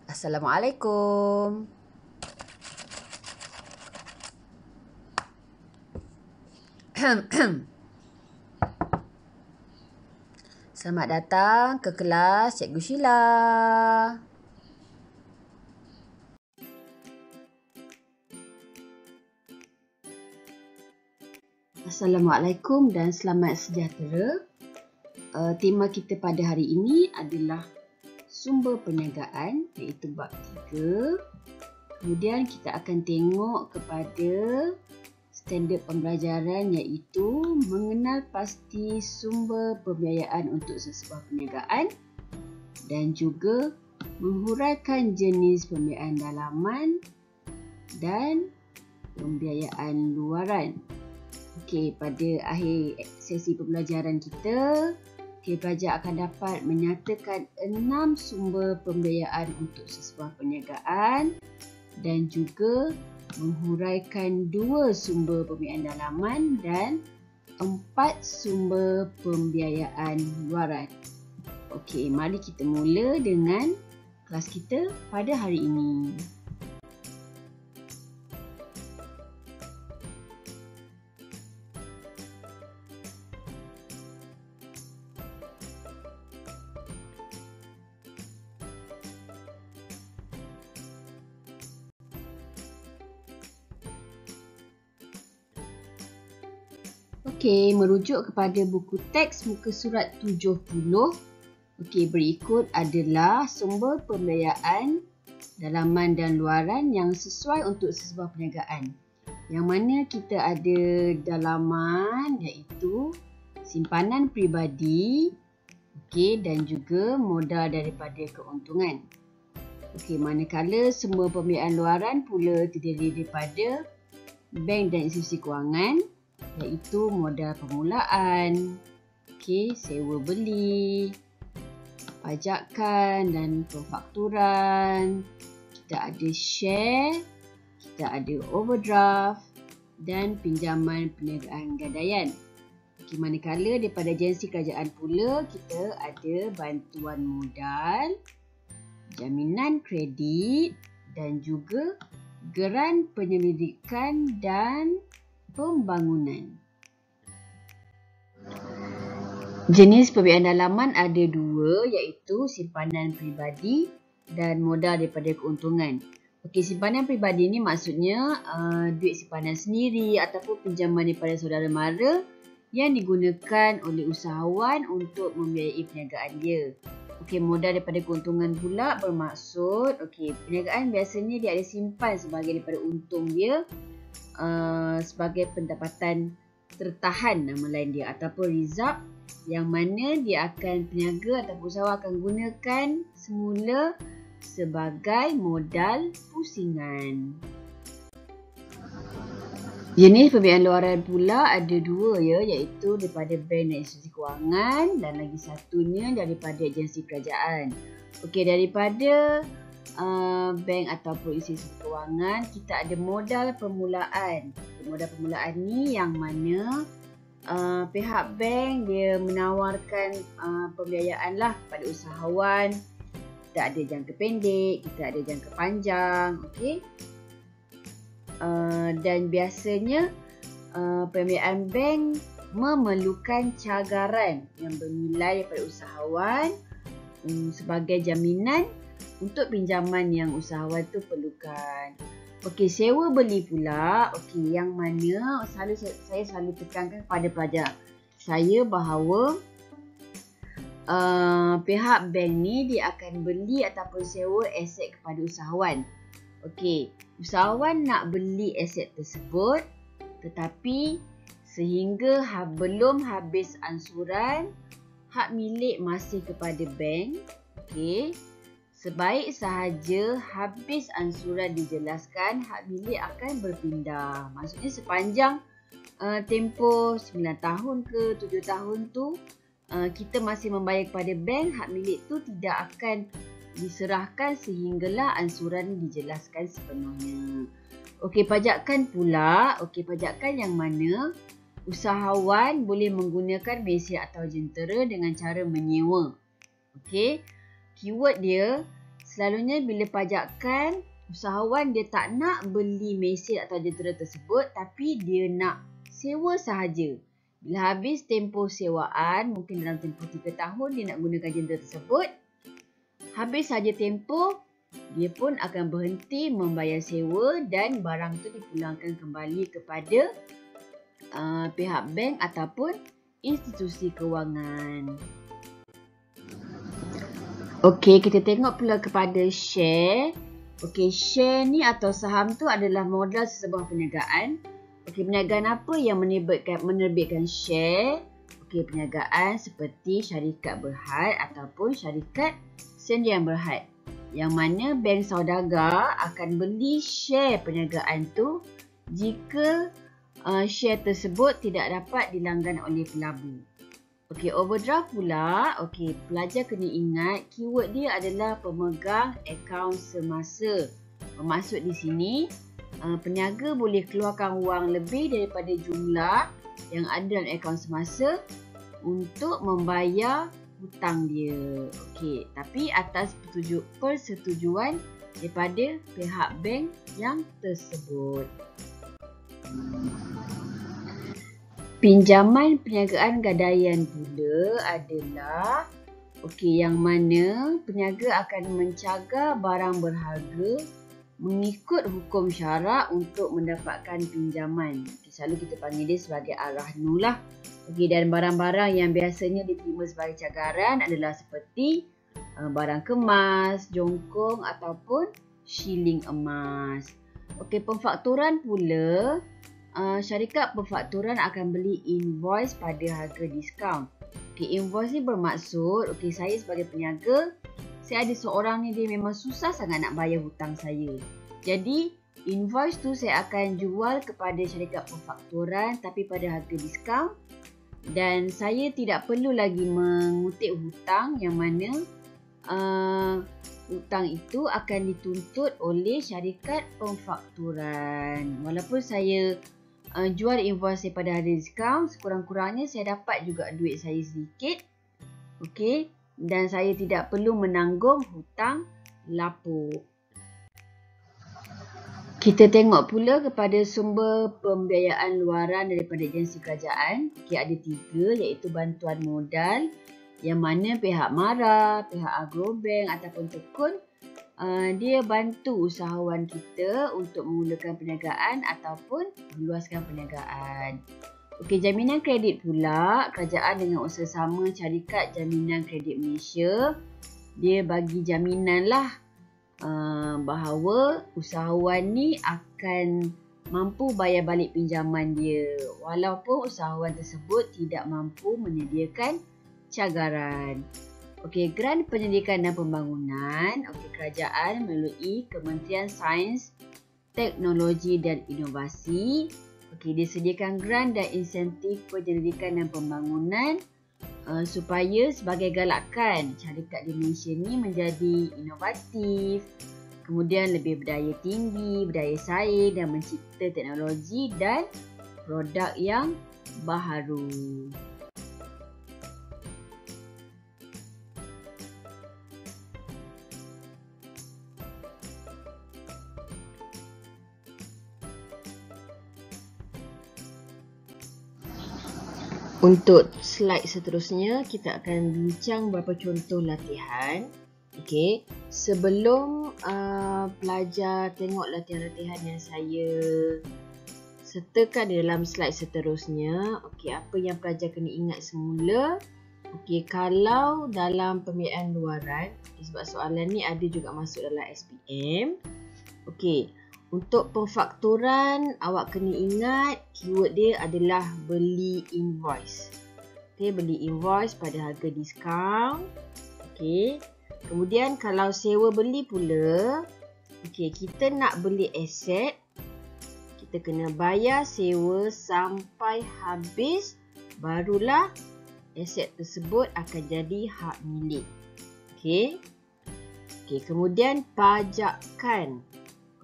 Assalamualaikum. Selamat datang ke kelas Cikgu Sheila. Assalamualaikum dan selamat sejahtera. Tema kita pada hari ini adalah sumber perniagaan, iaitu bab 3. Kemudian kita akan tengok kepada standard pembelajaran, iaitu mengenal pasti sumber pembiayaan untuk sesebuah perniagaan dan juga menghuraikan jenis pembiayaan dalaman dan pembiayaan luaran. Okey, pada akhir sesi pembelajaran kita, pelajar akan dapat menyatakan 6 sumber pembiayaan untuk sesebuah perniagaan dan juga menghuraikan 2 sumber pembiayaan dalaman dan 4 sumber pembiayaan luaran. Okey, mari kita mula dengan kelas kita pada hari ini. Okey, merujuk kepada buku teks muka surat 70. Okey, berikut adalah sumber pembiayaan dalaman dan luaran yang sesuai untuk sesebuah perniagaan. Yang mana kita ada dalaman, iaitu simpanan peribadi, okey, dan juga modal daripada keuntungan. Okey, manakala sumber pembiayaan luaran pula terdiri daripada bank dan institusi kewangan, iaitu modal permulaan, sewa beli, pajakan dan pemfakturan. Kita ada share, kita ada overdraft dan pinjaman perniagaan gadaian. Manakala daripada agensi kerajaan pula, kita ada bantuan modal, jaminan kredit dan juga geran penyelidikan dan pembangunan. Jenis pembiayaan dalaman ada 2, iaitu simpanan peribadi dan modal daripada keuntungan. Okey, simpanan peribadi ni maksudnya duit simpanan sendiri ataupun pinjaman daripada saudara mara yang digunakan oleh usahawan untuk membiayai perniagaan dia. Okey, modal daripada keuntungan pula bermaksud perniagaan biasanya dia ada simpan sebagai daripada untung dia, sebagai pendapatan tertahan nama lain dia ataupun reserve, yang mana dia akan peniaga ataupun usahawan akan gunakan semula sebagai modal pusingan. Jenis pembiayaan luaran pula ada 2, iaitu daripada bank dan institusi kewangan dan lagi satunya daripada agensi kerajaan. Okey, daripada bank ataupun institusi kewangan, kita ada modal permulaan. Modal permulaan ni yang mana pihak bank dia menawarkan pembiayaan lah kepada usahawan. Kita ada jangka pendek, kita ada jangka panjang, dan biasanya pembiayaan bank memerlukan cagaran yang bernilai daripada usahawan sebagai jaminan untuk pinjaman yang usahawan tu perlukan. Okey, sewa beli pula, yang mana saya selalu tekankan kepada pelajar saya bahawa pihak bank ni dia akan beli ataupun sewa aset kepada usahawan. Okey, usahawan nak beli aset tersebut, tetapi sehingga belum habis ansuran, hak milik masih kepada bank. Sebaik sahaja habis ansuran dijelaskan, hak milik akan berpindah. Maksudnya sepanjang tempoh 9 tahun ke 7 tahun tu, kita masih membayar kepada bank, hak milik tu tidak akan diserahkan sehinggalah ansuran dijelaskan sepenuhnya. Okey, pajakan pula, pajakan yang mana usahawan boleh menggunakan mesin atau jentera dengan cara menyewa. Okey, keyword dia selalunya bila pajakan, usahawan dia tak nak beli mesin atau jentera tersebut tapi dia nak sewa sahaja. Bila habis tempoh sewaan, mungkin dalam tempoh 3 tahun dia nak gunakan jentera tersebut, habis sahaja tempoh, dia pun akan berhenti membayar sewa dan barang tu dipulangkan kembali kepada pihak bank ataupun institusi kewangan. Okey, kita tengok pula kepada share. Okey, share ni atau saham tu adalah modal sesebuah perniagaan. Okey, perniagaan apa yang menerbitkan share? Okey, perniagaan seperti syarikat berhad ataupun syarikat sendirian berhad. Yang mana bank saudagar akan beli share perniagaan tu jika share tersebut tidak dapat dilanggan oleh pelabur. Okey, overdraft pula. Okey, pelajar kena ingat keyword dia adalah pemegang akaun semasa. Bermaksud di sini, peniaga boleh keluarkan wang lebih daripada jumlah yang ada dalam akaun semasa untuk membayar hutang dia. Okey, tapi atas persetujuan daripada pihak bank yang tersebut. Pinjaman perniagaan gadaian pula adalah yang mana peniaga akan mencagar barang berharga mengikut hukum syarak untuk mendapatkan pinjaman. Selalu kita panggil dia sebagai ar-rahnu lah. Dan barang-barang yang biasanya diterima sebagai cagaran adalah seperti barang kemas, jongkong ataupun shilling emas. Pemfakturan pula. Syarikat pemfakturan akan beli invoice pada harga diskaun. Invoice ni bermaksud, saya sebagai peniaga, saya ada seorang ni dia memang susah sangat nak bayar hutang saya. Jadi, invoice tu saya akan jual kepada syarikat pemfakturan tapi pada harga diskaun. Dan saya tidak perlu lagi mengutip hutang yang mana hutang itu akan dituntut oleh syarikat pemfakturan. Walaupun saya jual invoice saya pada harga diskaun, sekurang-kurangnya saya dapat juga duit saya sedikit. Dan saya tidak perlu menanggung hutang lapuk. Kita tengok pula kepada sumber pembiayaan luaran daripada agensi kerajaan. Ada 3, iaitu bantuan modal yang mana pihak MARA, pihak Agrobank ataupun Tekun dia bantu usahawan kita untuk memulakan perniagaan ataupun meluaskan perniagaan. Jaminan kredit pula, kerajaan dengan usaha sama Syarikat Jaminan Kredit Malaysia, dia bagi jaminan lah bahawa usahawan ni akan mampu bayar balik pinjaman dia walaupun usahawan tersebut tidak mampu menyediakan cagaran. Grant Penyelidikan dan Pembangunan, kerajaan melalui Kementerian Sains, Teknologi dan Inovasi, dia sediakan grant dan insentif penyelidikan dan pembangunan supaya sebagai galakan syarikat di Malaysia ni menjadi inovatif, kemudian lebih berdaya tinggi, berdaya saing dan mencipta teknologi dan produk yang baharu. Untuk slide seterusnya, kita akan bincang beberapa contoh latihan. Sebelum pelajar tengok latihan-latihan yang saya sertakan di dalam slide seterusnya, apa yang pelajar kena ingat semula. Kalau dalam pembiayaan luaran, sebab soalan ni ada juga masuk dalam SPM. Untuk pemfakturan, awak kena ingat keyword dia adalah beli invoice. Beli invoice pada harga diskaun. Kemudian kalau sewa beli pula, kita nak beli aset, kita kena bayar sewa sampai habis, barulah aset tersebut akan jadi hak milik. Kemudian pajakan.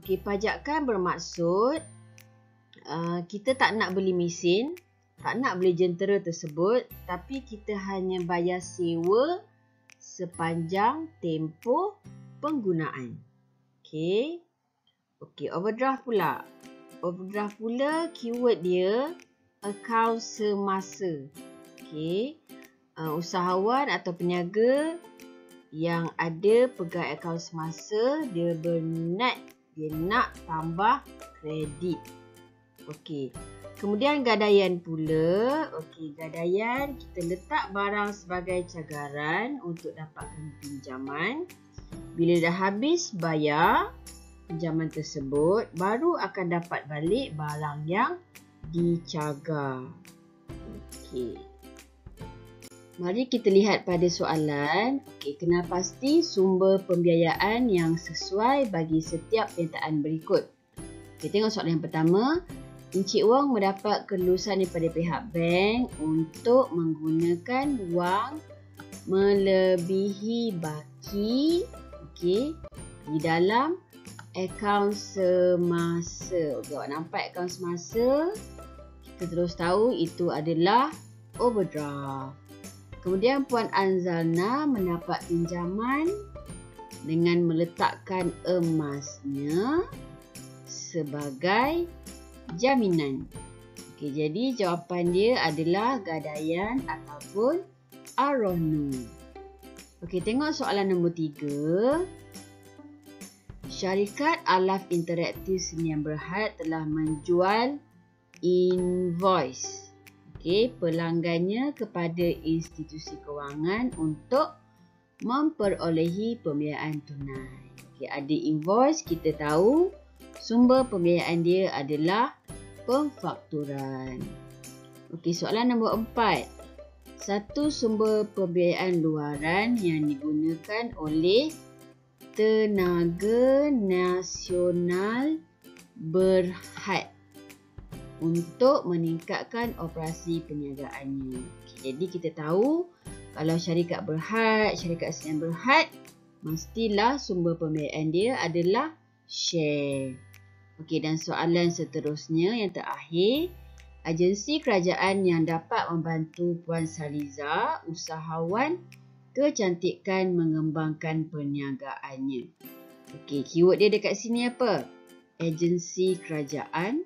Pajakan bermaksud kita tak nak beli mesin, tak nak beli jentera tersebut, tapi kita hanya bayar sewa sepanjang tempoh penggunaan. Okey. Okey, overdraft pula. Overdraft pula keyword dia akaun semasa. Okey. Usahawan atau peniaga yang ada pegang akaun semasa, dia berniat dia nak tambah kredit. Okey. Kemudian gadaian pula. Okey, gadaian kita letak barang sebagai cagaran untuk dapatkan pinjaman. Bila dah habis bayar pinjaman tersebut, baru akan dapat balik barang yang dicagar. Okey. Mari kita lihat pada soalan. Okey, kena pasti sumber pembiayaan yang sesuai bagi setiap penyertaan berikut. Okey, tengok soalan yang pertama. Encik Wong mendapat kelulusan daripada pihak bank untuk menggunakan wang melebihi baki, okey, di dalam akaun semasa. Okey, awak nampak akaun semasa? Kita terus tahu itu adalah overdraft. Kemudian Puan Anzalna mendapat pinjaman dengan meletakkan emasnya sebagai jaminan. Okey, jadi jawapan dia adalah gadaian ataupun arohnu. Okey, tengok soalan nombor 3. Syarikat Alaf Interaktif Sdn Bhd telah menjual invoice pelanggannya kepada institusi kewangan untuk memperolehi pembiayaan tunai. Okey, ada invoice, kita tahu sumber pembiayaan dia adalah pemfakturan. Okey, soalan nombor 4. Satu sumber pembiayaan luaran yang digunakan oleh Tenaga Nasional Berhad untuk meningkatkan operasi perniagaannya. Okay, jadi kita tahu kalau syarikat Berhad, syarikat Sdn Bhd, mestilah sumber pembiayaan dia adalah share. Okey, dan soalan seterusnya yang terakhir. Agensi kerajaan yang dapat membantu Puan Saliza, usahawan kecantikan mengembangkan perniagaannya. Okey, keyword dia dekat sini apa? Agensi kerajaan.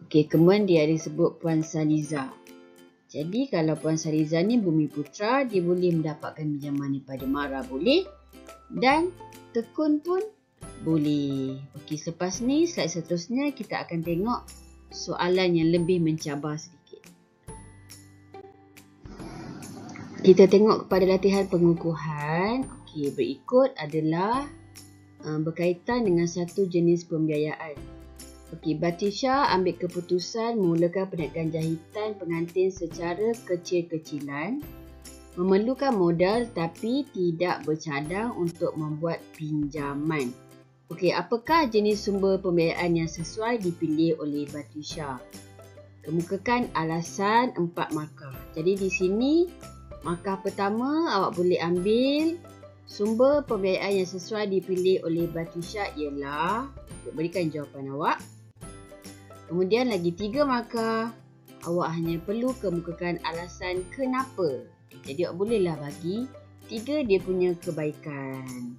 Okey, kemudian dia ada sebut Puan Saliza. Jadi kalau Puan Saliza ni Bumiputra, dia boleh mendapatkan pinjaman daripada Mara boleh dan Tekun pun boleh. Okey, selepas ni slide seterusnya kita akan tengok soalan yang lebih mencabar sedikit. Kita tengok kepada latihan pengukuhan. Okey, berikut adalah berkaitan dengan satu jenis pembiayaan. Okey, Batisha ambil keputusan memulakan perniagaan jahitan pengantin secara kecil-kecilan, memerlukan modal tapi tidak bercadang untuk membuat pinjaman. Okey, apakah jenis sumber pembiayaan yang sesuai dipilih oleh Batisha? Kemukakan alasan 4 markah. Jadi di sini markah pertama awak boleh ambil sumber pembiayaan yang sesuai dipilih oleh Batisha ialah, berikan jawapan awak. Kemudian lagi 3 markah, awak hanya perlu kemukakan alasan kenapa. Jadi awak bolehlah bagi 3 dia punya kebaikan.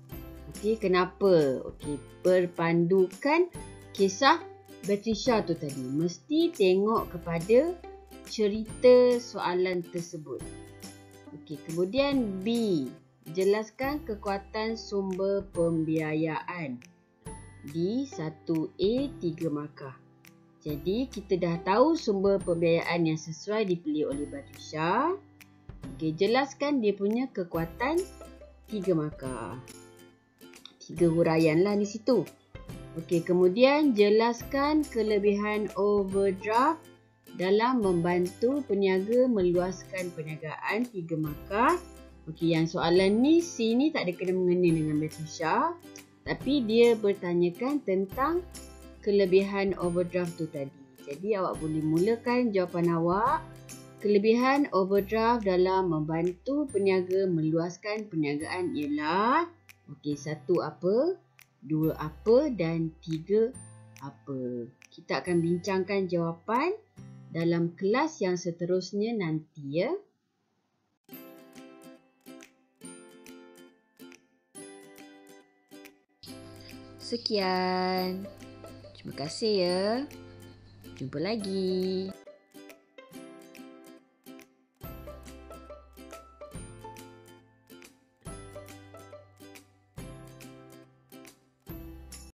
Okey, kenapa? Okey, berpandukan kisah Batisha tu tadi. Mesti tengok kepada cerita soalan tersebut. Okey, kemudian B. Jelaskan kekuatan sumber pembiayaan. Di 1A 3 markah. Jadi kita dah tahu sumber pembiayaan yang sesuai dipilih oleh Batisha. Okey, jelaskan dia punya kekuatan 3 markah. 3 huraian lah di situ. Okey, kemudian jelaskan kelebihan overdraft dalam membantu peniaga meluaskan perniagaan 3 markah. Okey, yang soalan ni C ni tak ada kena-mengena dengan Batisha, tapi dia bertanyakan tentang kelebihan overdraft tu tadi. Jadi awak boleh mulakan jawapan awak. Kelebihan overdraft dalam membantu peniaga meluaskan perniagaan ialah, okey, 1 apa, 2 apa dan 3 apa. Kita akan bincangkan jawapan dalam kelas yang seterusnya nanti ya. Sekian. Terima kasih ya. Jumpa lagi.